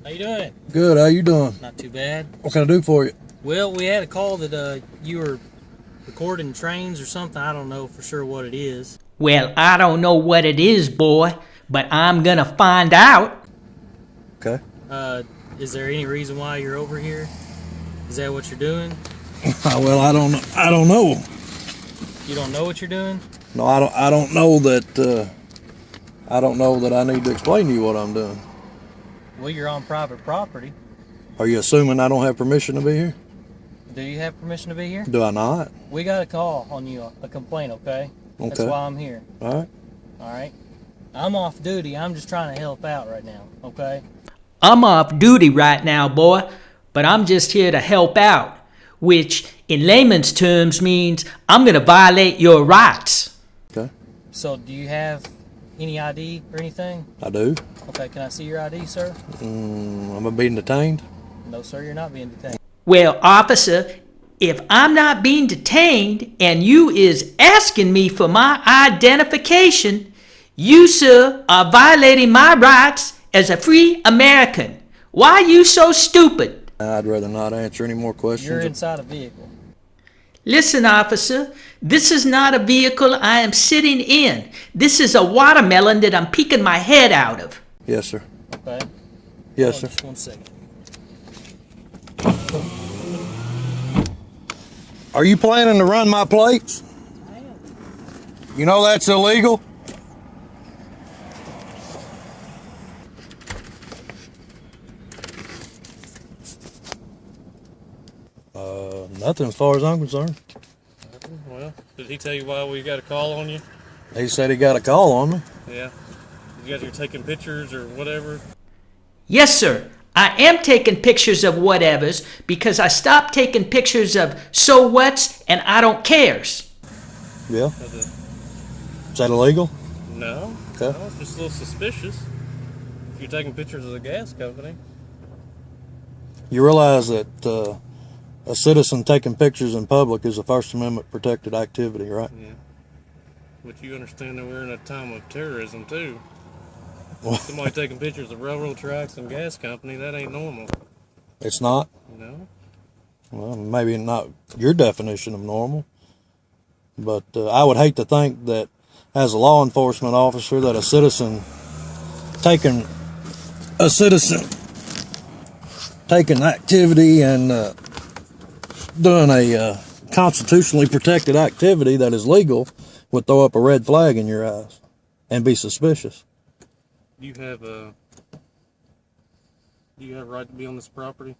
How you doing? Good, how you doing? Not too bad. What can I do for you? Well, we had a call that you were recording trains or something. I don't know for sure what it is. Well, I don't know what it is, boy, but I'm gonna find out. Okay. Is there any reason why you're over here? Is that what you're doing? Well, I don't know. You don't know what you're doing? No, I don't know that. I don't know that I need to explain to you what I'm doing. Well, you're on private property. Are you assuming I don't have permission to be here? Do you have permission to be here? Do I not? We got a call on you, a complaint, okay? Okay. That's why I'm here. All right. All right? I'm off duty. I'm just trying to help out right now, okay? I'm off duty right now, boy, but I'm just here to help out, which in layman's terms means I'm gonna violate your rights. Okay. So, do you have any ID or anything? I do. Okay, can I see your ID, sir? Am I being detained? No, sir, you're not being detained. Well, officer, if I'm not being detained and you is asking me for my identification, you, sir, are violating my rights as a free American. Why are you so stupid? I'd rather not answer any more questions. You're inside a vehicle. Listen, officer, this is not a vehicle I am sitting in. This is a watermelon that I'm peeking my head out of. Yes, sir. Okay. Yes, sir. Just 1 second. Are you planning to run my plates? I am. You know that's illegal? Nothing as far as I'm concerned. Well, did he tell you why we got a call on you? He said he got a call on me. Yeah. You guys are taking pictures or whatever? Yes, sir. I am taking pictures of whatevers because I stopped taking pictures of so whats and I don't cares. Yeah. Is that illegal? No. Okay. No, it's just a little suspicious. If you're taking pictures of the gas company. You realize that a citizen taking pictures in public is a First Amendment protected activity, right? Yeah. But you understand that we're in a time of terrorism, too. Well, Somebody taking pictures of railroad tracks and gas company, that ain't normal. it's not? No. Well, maybe not your definition of normal. But I would hate to think that as a law enforcement officer that a citizen taking activity and doing a constitutionally protected activity that is legal would throw up a red flag in your eyes and be suspicious. Do you have a right to be on this property?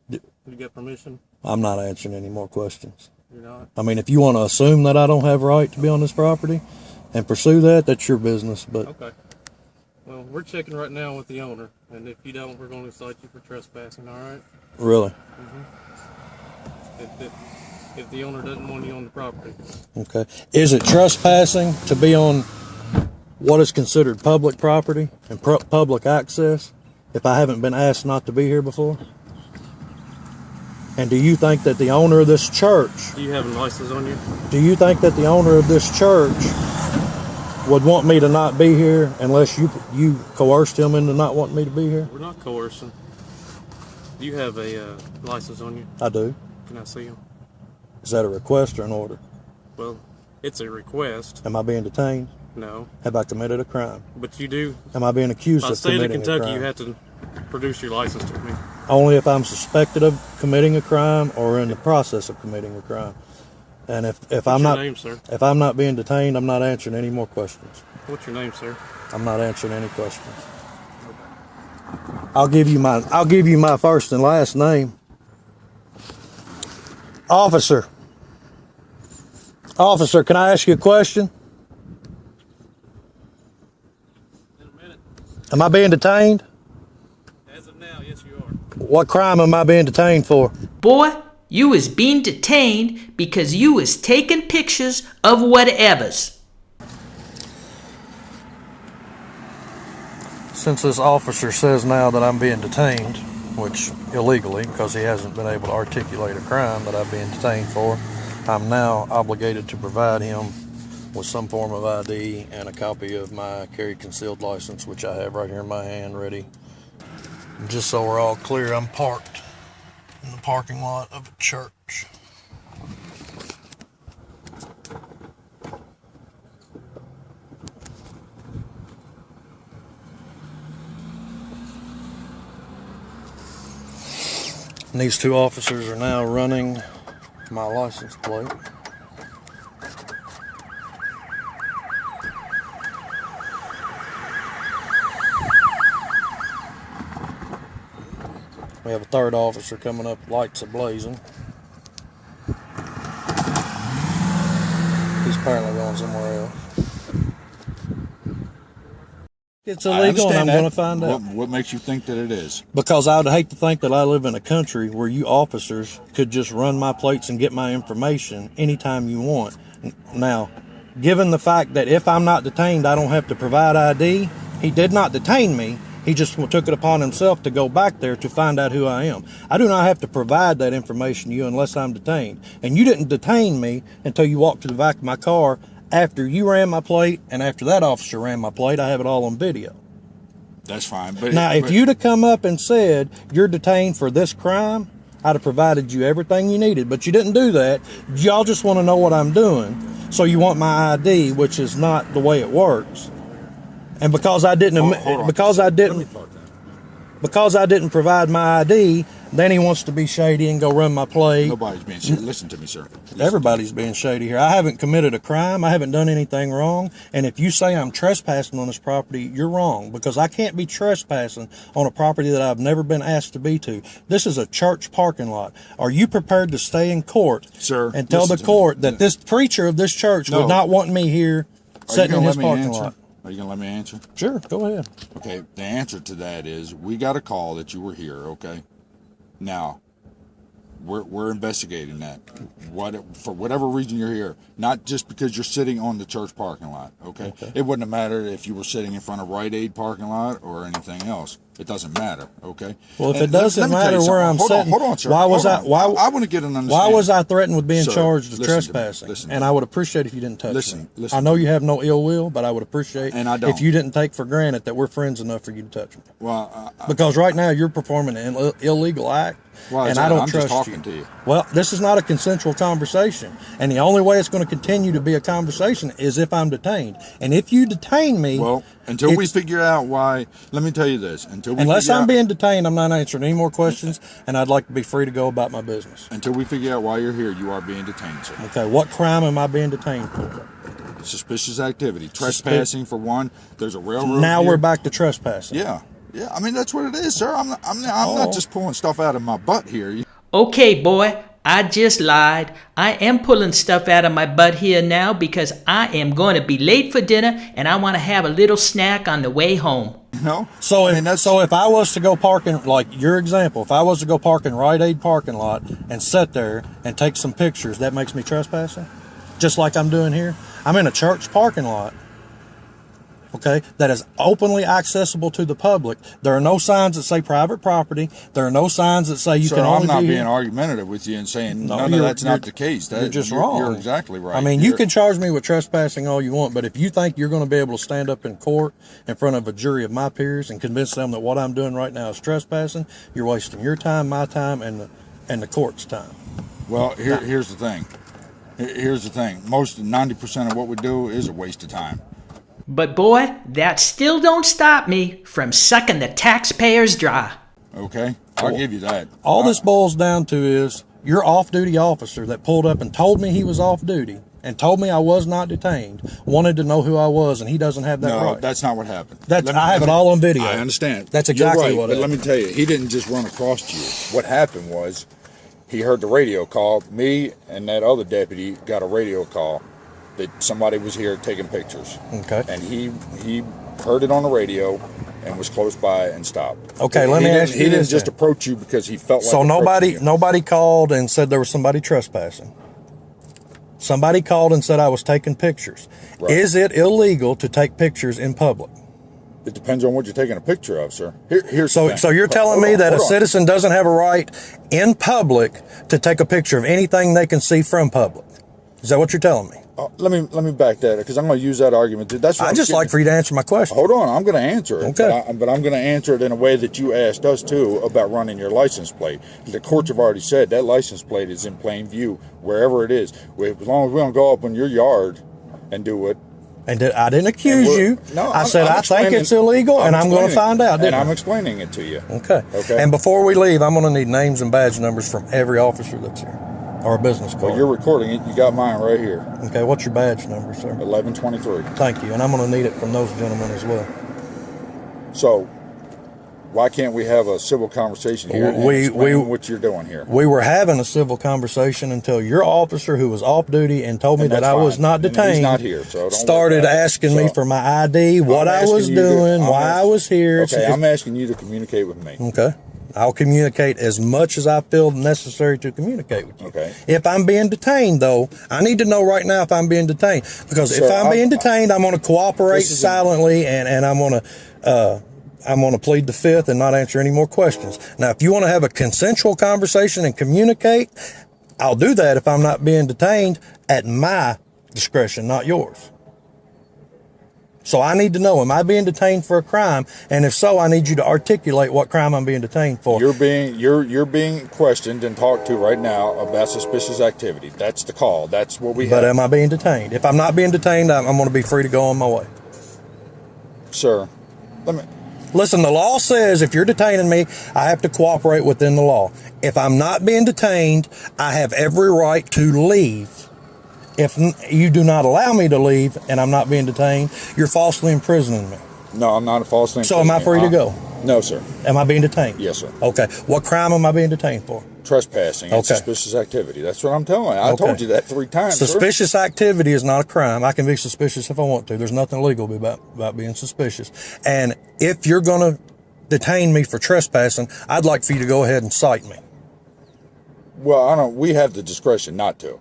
You got permission? I'm not answering any more questions. You're not? I mean, if you want to assume that I don't have a right to be on this property and pursue that, that's your business. But Okay. Well, we're checking right now with the owner, and if you don't, we're going to cite you for trespassing, all right? really, If the owner doesn't want you on the property. okay. Is it trespassing to be on what is considered public property and public access if I haven't been asked not to be here before? And do you think that the owner of this church, Do you have a license on you? do you think that the owner of this church would want me to not be here unless you coerced him into not wanting me to be here? We're not coercing. Do you have a license on you? I do. Can I see him? Is that a request or an order? Well, it's a request. Am I being detained? No. Have I committed a crime? But you do. Am I being accused By of state of committing a Kentucky, crime? you have to produce your license to me. Only if I'm suspected of committing a crime or in the process of committing a crime. And if What's I'm your not name, sir? if I'm not being detained, I'm not answering any more questions. What's your name, sir? I'm not answering any questions. I'll give you my first and last name. Officer, can I ask you a question? In a minute. Am I being detained? As of now, yes, you are. What crime am I being detained for? Boy, you is being detained because you is taking pictures of whatevers. Since this officer says now that I'm being detained, which illegally, because he hasn't been able to articulate a crime that I'm being detained for, I'm now obligated to provide him with some form of ID and a copy of my carry concealed license, which I have right here in my hand ready Just so we're all clear, I'm parked in the parking lot of a church. And these two officers are now running my license plate. We have a third officer coming up, lights ablazing. He's apparently going somewhere else. It's illegal, and I'm going to find out. What makes you think that it is? Because I would hate to think that I live in a country where you officers could just run my plates and get my information anytime you want. Now, given the fact that if I'm not detained, I don't have to provide ID, he did not detain me. He just took it upon himself to go back there to find out who I am. I do not have to provide that information to you unless I'm detained. And you didn't detain me until you walked to the back of my car after you ran my plate and after that officer ran my plate. I have it all on video. That's fine. But now, if you'd have come up and said you're detained for this crime, I'd have provided you everything you needed. But you didn't do that. Y'all just want to know what I'm doing. So you want my ID, which is not the way it works. And because I didn't, because I didn't provide my ID, then he wants to be shady and go run my plate. Nobody's being shady. Listen to me, sir. Everybody's being shady here. I haven't committed a crime. I haven't done anything wrong. And if you say I'm trespassing on this property, you're wrong, because I can't be trespassing on a property that I've never been asked to be to. This is a church parking lot. Are you prepared to stay in court, sir, and tell the court that this preacher of this church would not want me here sitting in his parking lot? Are you going to let me answer? Sure, go ahead. Okay, the answer to that is we got a call that you were here, okay? Now, we're investigating that. For whatever reason you're here, not just because you're sitting on the church parking lot, okay? It wouldn't have mattered if you were sitting in front of Rite Aid parking lot or anything else. It doesn't matter, okay? Well, if it doesn't matter where I'm sitting, hold on, sir. Why was I? Why I want to get an understanding. Why was I threatened with being Sir, charged of listen trespassing? to me. And I would appreciate if you didn't touch me. Listen. I know you have no ill will, but I would appreciate And I don't. if you didn't take for granted that we're friends enough for you to touch me. Well, because right now you're performing an illegal act, and I don't trust just talking to you. Well, this is not a consensual conversation, and the only way it's going to continue to be a conversation is if I'm detained. And if you detain me, well, until we figure out why, let me tell you this: unless I'm being detained, I'm not answering any more questions, and I'd like to be free to go about my business. Until we figure out why you're here, you are being detained, sir. Okay, what crime am I being detained for? Suspicious activity, trespassing for one. There's a railroad. Now here. We're back to trespassing. Yeah. I mean, that's what it is, sir. I'm not just pulling stuff out of my butt here. Okay, boy, I just lied. I am pulling stuff out of my butt here now because I am going to be late for dinner and I want to have a little snack on the way home. No. So if I was to go park in, like your example, if I was to go park in Rite Aid parking lot and sit there and take some pictures, that makes me trespassing? Just like I'm doing here? I'm in a church parking lot. Okay, that is openly accessible to the public. There are no signs that say private property. There are no signs that say you can only be here. I'm not being argumentative with you and saying no, that's not the case. You're just wrong. You're exactly right. I mean, you can charge me with trespassing all you want, but if you think you're going to be able to stand up in court in front of a jury of my peers and convince them that what I'm doing right now is trespassing, you're wasting your time, my time, and the court's time. Well, here's the thing. Here's the thing. Most 90% of what we do is a waste of time. But boy, that still don't stop me from sucking the taxpayers dry. Okay, I'll give you that. All this boils down to is your off-duty officer that pulled up and told me he was off-duty and told me I was not detained wanted to know who I was, and he doesn't have that right. No, that's not what happened. I have it all on video. I understand. That's exactly what it is. But happened. let me tell you, he didn't just run across you. What happened was he heard the radio call. Me and that other deputy got a radio call that somebody was here taking pictures. Okay. And he heard it on the radio and was close by and stopped. Okay, let me ask you this. He didn't just approach you because he felt like so nobody called and said there was somebody trespassing. Somebody called and said I was taking pictures. Right. Is it illegal to take pictures in public? It depends on what you're taking a picture of, sir. So you're telling me that a citizen doesn't have a right in public to take a picture of anything they can see from public? Is that what you're telling me? let me back that because I'm going to use that argument. That's what I just like for you to answer my question. Hold on, I'm going to answer it. Okay. But I'm going to answer it in a way that you asked us too about running your license plate. The courts have already said that license plate is in plain view wherever it is. As long as we don't go up in your yard and do it. And I didn't accuse you. No, I said I think it's illegal, and I'm going to find out. And I'm explaining it to you. Okay. Okay. And before we leave, I'm going to need names and badge numbers from every officer that's here, or a business card. Well, you're recording it. You got mine right here. Okay. What's your badge number, sir? 1123. Thank you. And I'm going to need it from those gentlemen as well. So, why can't we have a civil conversation here and explain what you're doing here? We were having a civil conversation until your officer, who was off duty and told me that I was not detained, and he's not here, so don't started asking me for my ID, what I was doing, why I was here. Okay, I'm asking you to communicate with me. Okay. I'll communicate as much as I feel necessary to communicate with you. Okay. If I'm being detained, though, I need to know right now if I'm being detained. Because if I'm being detained, I'm going to cooperate silently, and I'm going to plead the fifth and not answer any more questions. Now, if you want to have a consensual conversation and communicate, I'll do that if I'm not being detained at my discretion, not yours. So I need to know, am I being detained for a crime? And if so, I need you to articulate what crime I'm being detained for. You're being questioned and talked to right now about suspicious activity. That's the call. That's what we have. But am I being detained? If I'm not being detained, I'm going to be free to go on my way. Sir, listen, the law says if you're detaining me, I have to cooperate within the law. If I'm not being detained, I have every right to leave. If you do not allow me to leave and I'm not being detained, you're falsely imprisoning me. No, I'm not falsely imprisoning. So am I free to go? No, sir. Am I being detained? Yes, sir. Okay. What crime am I being detained for? Trespassing and suspicious activity. That's what I'm telling you. I told you that 3 times. Suspicious activity is not a crime. I can be suspicious if I want to. There's nothing legal about being suspicious. And if you're going to detain me for trespassing, I'd like for you to go ahead and cite me. Well, we have the discretion not to.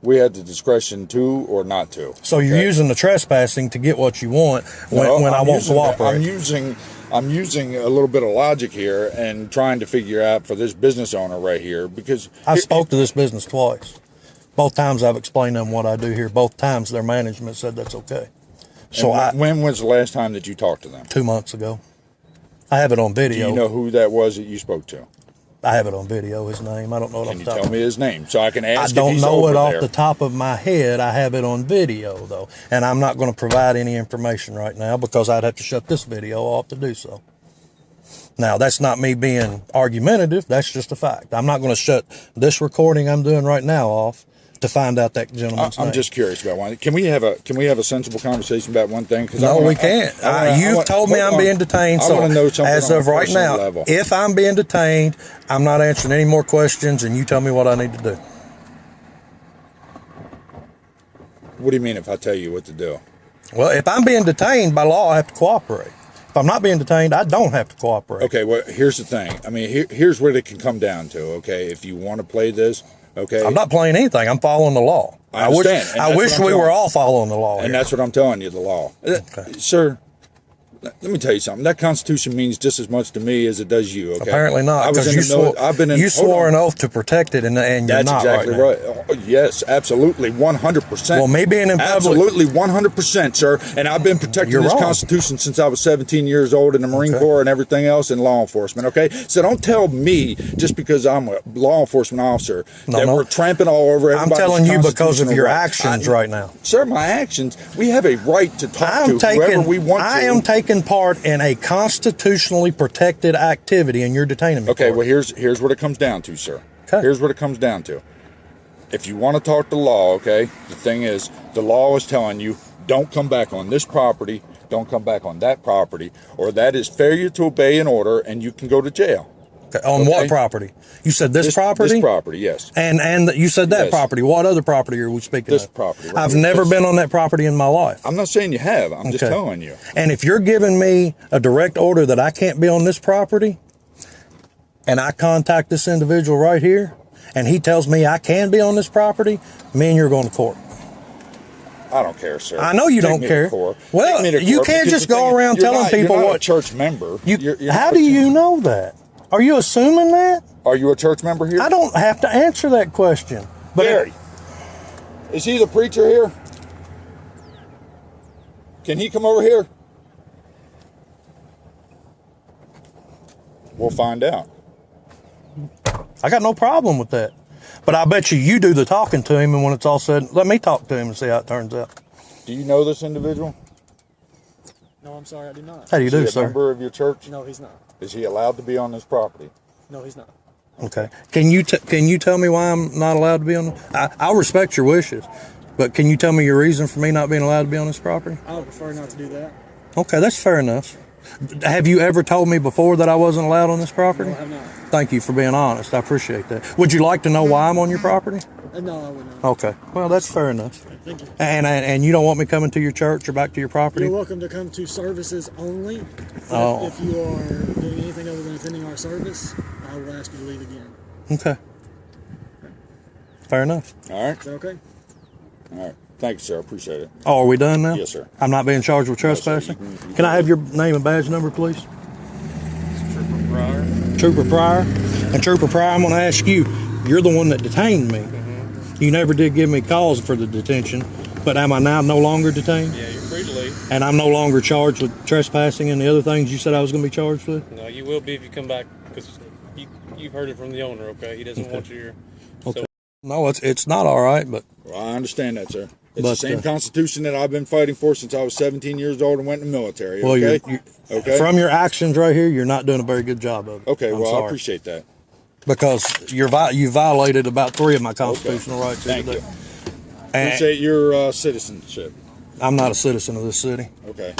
We have the discretion to or not to. So you're using the trespassing to get what you want when I won't cooperate. I'm using a little bit of logic here and trying to figure out for this business owner right here because I spoke to this business twice. Both times I've explained to them what I do here. Both times their management said that's okay. So when was the last time that you talked to them? 2 months ago. I have it on video. Do you know who that was that you spoke to? I have it on video, his name. I don't know it off the top. Can you tell me his name so I can ask I don't if he's know over it off there? the top of my head. I have it on video, though. And I'm not going to provide any information right now because I'd have to shut this video off to do so. Now, that's not me being argumentative. That's just a fact. I'm not going to shut this recording I'm doing right now off to find out that gentleman's name. I'm just curious about one. Can we have a sensible conversation about one thing? No, we can't. You've told me I'm being detained. So as of right now, if I'm being detained, I'm not answering any more questions, and you tell me what I need to do. What do you mean if I tell you what to do? Well, if I'm being detained by law, I have to cooperate. If I'm not being detained, I don't have to cooperate. Okay, well, here's the thing. I mean, here's what it can come down to, okay? If you want to play this, okay? I'm not playing anything. I'm following the law. I understand. I wish we were all following the law. And that's what I'm telling you, the law. Okay. Sir, let me tell you something. That Constitution means just as much to me as it does you, okay? Apparently not, because you swore an oath to protect it, and you're that's not exactly right. Oh, yes, absolutely, 100%. Well, me being in public... Absolutely, 100%, sir. And I've been protecting this Constitution since I was 17 years old in the Marine Corps and everything else in law enforcement, okay? So don't tell me, just because I'm a law enforcement officer, we're tramping all over everybody's I'm telling you because of your actions right now. Sir, my actions, we have a right to talk to whoever we want to. I am taking part in a constitutionally protected activity, and you're detaining me. Okay, well, here's what it comes down to, sir. Okay. Here's what it comes down to. If you want to talk the law, okay, the thing is, the law is telling you, don't come back on this property, don't come back on that property, or that is failure to obey an order, and you can go to jail. Okay. On what property? You said this property? This property, yes. And you said that property. What other property are we speaking of? This property. Right I've never been on that property in my life. I'm not saying you have. I'm just telling you. And if you're giving me a direct order that I can't be on this property, and I contact this individual right here, and he tells me I can be on this property, me and you're going to court. I don't care, sir. I know you don't care. Well, you can't just go around telling people what... You're not a church member. How do you know that? Are you assuming that? Are you a church member here? I don't have to answer that question. Barry, Is he the preacher here? Can he come over here? We'll find out. I got no problem with that. But I bet you do the talking to him, and when it's all said, let me talk to him and see how it turns out. Do you know this individual? No, I'm sorry, I do not. How do you do, Is he a sir? member of your church? No, he's not. Is he allowed to be on this property? No, he's not. Okay. Can you tell me why I'm not allowed to be on? I'll respect your wishes, but can you tell me your reason for me not being allowed to be on this property? I would prefer not to do that. Okay, that's fair enough. Have you ever told me before that I wasn't allowed on this property? No, I have not. Thank you for being honest. I appreciate that. Would you like to know why I'm on your property? No, I would not. Okay. Well, that's fair enough. Thank you. And you don't want me coming to your church or back to your property? You're welcome to come to services only. Oh. If you are doing anything other than attending our service, I will ask you to leave again. Okay. Fair enough. All right. Is that okay? All right. Thank you, sir. I appreciate it. Oh, are we done now? Yes, sir. I'm not being charged with No, sir. trespassing? You Can I have your name and badge number, please? Trooper Pryor. Trooper Pryor. And Trooper Pryor, I'm going to ask you, you're the one that detained me. You never did give me cause for the detention, but am I now no longer detained? Yeah, you're free to leave. And I'm no longer charged with trespassing and the other things you said I was going to be charged with? No, you will be if you come back, because you've heard it from the owner, okay? He doesn't want you here. Okay. So, No, it's not all right, but Well, I understand that, sir. It's But, the same Constitution that I've been fighting for since I was 17 years old and went in the military. well, Okay. you're Okay. from your actions right here, you're not doing a very good job of it. Okay. I'm Well, sorry. I appreciate that. Because you violated about 3 of my constitutional rights. Thank today. you. And Appreciate your citizenship. I'm not a citizen of this city. Okay.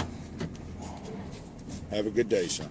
Have a good day, sir.